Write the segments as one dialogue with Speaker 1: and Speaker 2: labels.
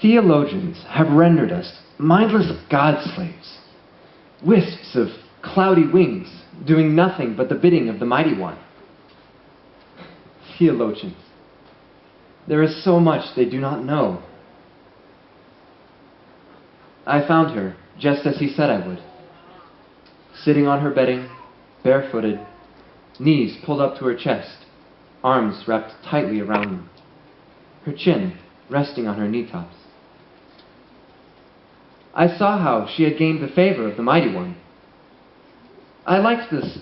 Speaker 1: Theologians have rendered us mindless God slaves, wisps of cloudy wings, doing nothing but the bidding of the Mighty One. Theologians, there is so much they do not know. I found her just as he said I would, sitting on her bedding, barefooted, knees pulled up to her chest, arms wrapped tightly around them, her chin resting on her knee-tops. I saw how she had gained the favor of the Mighty One. I liked this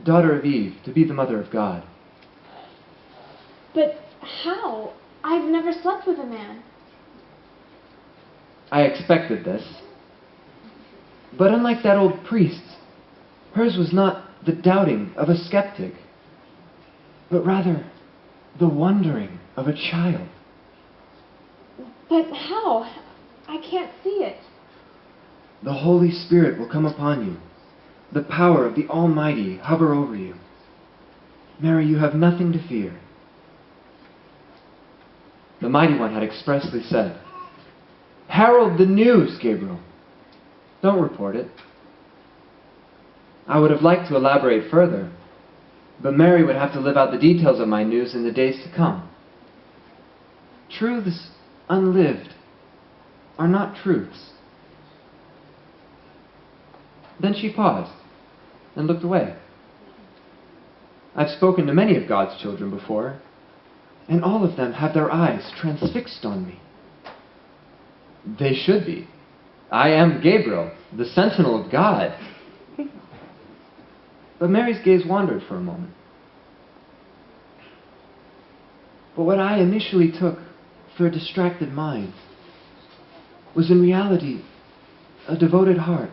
Speaker 1: daughter of Eve to be the mother of God.
Speaker 2: But how? I've never slept with a man.
Speaker 1: I expected this. But unlike that old priest, hers was not the doubting of a skeptic, but rather the wondering of a child.
Speaker 2: But how? I can't see it.
Speaker 1: The Holy Spirit will come upon you. The power of the Almighty hover over you. Mary, you have nothing to fear. The Mighty One had expressly said, "Herald the news, Gabriel. Don't report it." I would have liked to elaborate further, but Mary would have to live out the details of my news in the days to come. Truths unlived are not truths. Then she paused and looked away. I've spoken to many of God's children before, and all of them have their eyes transfixed on me. They should be. I am Gabriel, the sentinel of God. But Mary's gaze wandered for a moment. But what I initially took for a distracted mind was in reality a devoted heart.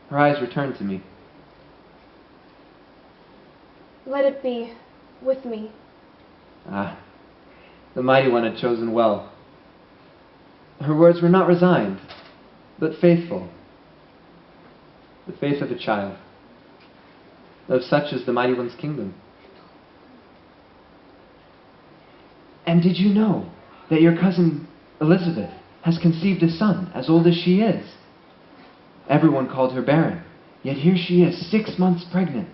Speaker 1: Her eyes returned to me.
Speaker 2: Let it be with me.
Speaker 1: Ah, the Mighty One had chosen well. Her words were not resigned, but faithful. The faith of a child. Of such is the Mighty One's kingdom. And did you know that your cousin Elizabeth has conceived a son as old as she is? Everyone called her barren, yet here she is, 6 months pregnant.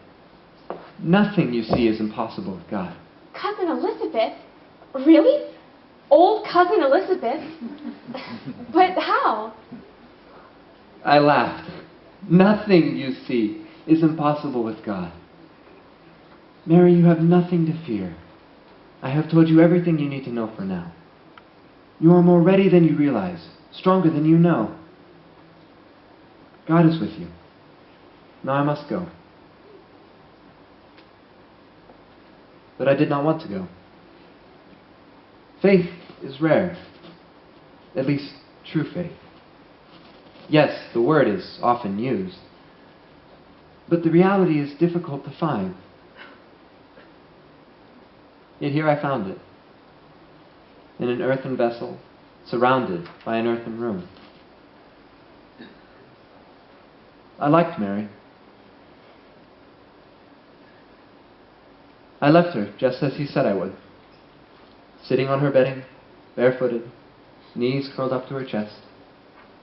Speaker 1: Nothing, you see, is impossible with God.
Speaker 2: Cousin Elizabeth? Really? Old Cousin Elizabeth? But how?
Speaker 1: I laughed. Nothing, you see, is impossible with God. Mary, you have nothing to fear. I have told you everything you need to know for now. You are more ready than you realize, stronger than you know. God is with you. Now I must go. But I did not want to go. Faith is rare. At least, true faith. Yes, the word is often used. But the reality is difficult to find. Yet here I found it. In an earthen vessel, surrounded by an earthen room. I liked Mary. I left her just as he said I would, sitting on her bedding, barefooted, knees curled up to her chest,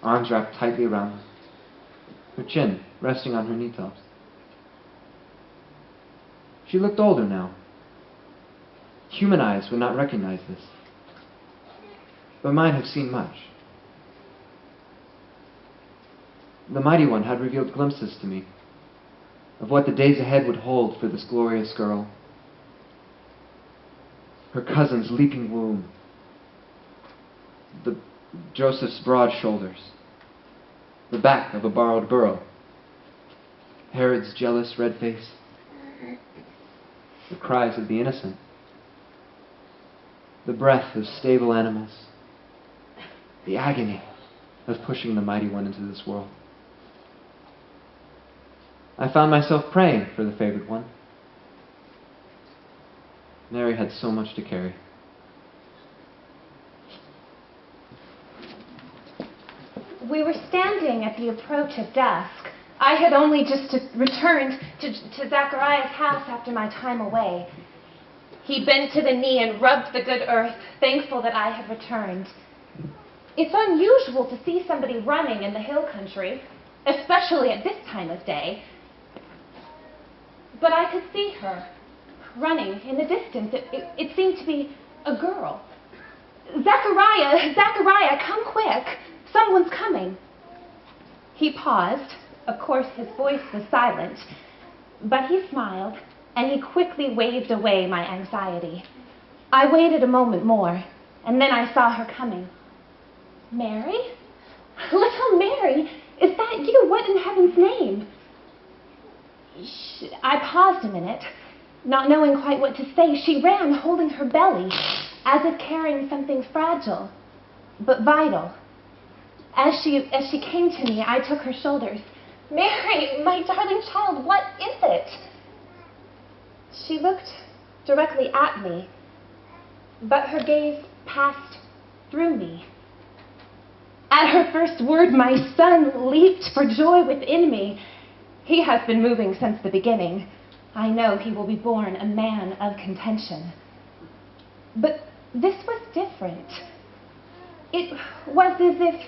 Speaker 1: arms wrapped tightly around her chin resting on her knee-tops. She looked older now. Human eyes would not recognize this, but mine have seen much. The Mighty One had revealed glimpses to me of what the days ahead would hold for this glorious girl. Her cousin's leaping womb, Joseph's broad shoulders, the back of a borrowed burrow, Herod's jealous red face, the cries of the innocent, the breath of stable animals, the agony of pushing the Mighty One into this world. I found myself praying for the favored one. Mary had so much to carry.
Speaker 3: We were standing at the approach of dusk. I had only just returned to Zachariah's house after my time away. He bent to the knee and rubbed the good earth, thankful that I had returned. It's unusual to see somebody running in the hill country, especially at this time of day. But I could see her, running in the distance. It seemed to be a girl. Zachariah, come quick. Someone's coming. He paused. Of course, his voice was silent, but he smiled, and he quickly waved away my anxiety. I waited a moment more, and then I saw her coming. Mary? Little Mary, is that you? What in heaven's name? I paused a minute, not knowing quite what to say. She ran, holding her belly, as if carrying something fragile, but vital. As she came to me, I took her shoulders. Mary, my darling child, what is it? She looked directly at me, but her gaze passed through me. At her first word, my son leaped for joy within me. He has been moving since the beginning. I know he will be born a man of contention. But this was different. It was as if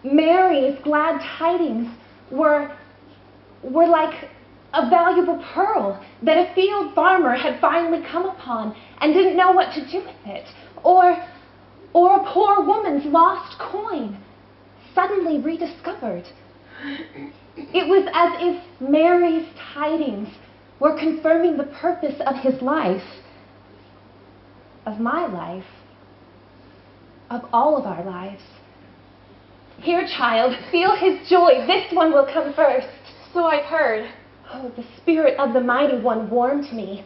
Speaker 3: Mary's glad tidings were like a valuable pearl that a field farmer had finally come upon and didn't know what to do with it, or a poor woman's lost coin suddenly rediscovered. It was as if Mary's tidings were confirming the purpose of his life, of my life, of all of our lives. Here, child, feel his joy. This one will come first.
Speaker 2: So I've heard.
Speaker 3: Oh, the spirit of the Mighty One warmed me.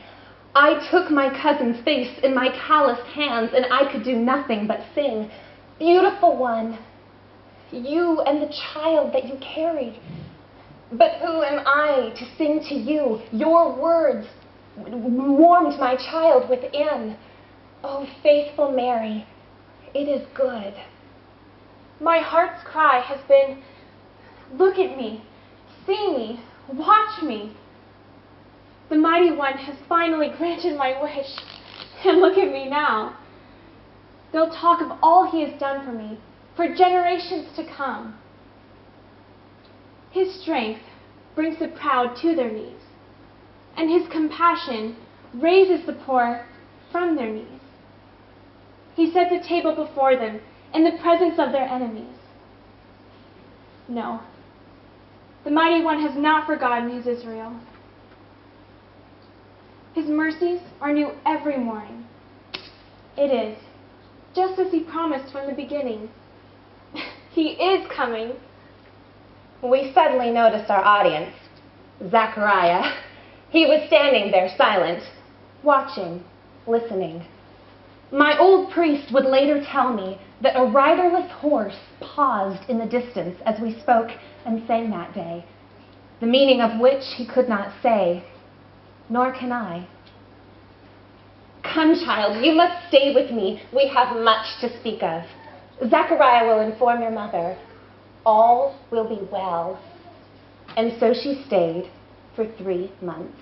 Speaker 3: I took my cousin's face in my calloused hands, and I could do nothing but sing. Beautiful one, you and the child that you carried. But who am I to sing to you? Your words warmed my child within. Oh, faithful Mary, it is good.
Speaker 2: My heart's cry has been, look at me, see me, watch me. The Mighty One has finally granted my wish, and look at me now. They'll talk of all he has done for me, for generations to come. His strength brings the proud to their knees, and his compassion raises the poor from their knees. He sets a table before them in the presence of their enemies. No, the Mighty One has not forgotten his Israel. His mercies are new every morning. It is, just as he promised from the beginning. He is coming.
Speaker 3: We suddenly noticed our audience, Zachariah. He was standing there silent, watching, listening. My old priest would later tell me that a riderless horse paused in the distance as we spoke and sang that day, the meaning of which he could not say, nor can I. Come, child, you must stay with me. We have much to speak of. Zachariah will inform your mother. All will be well. And so she stayed for 3 months.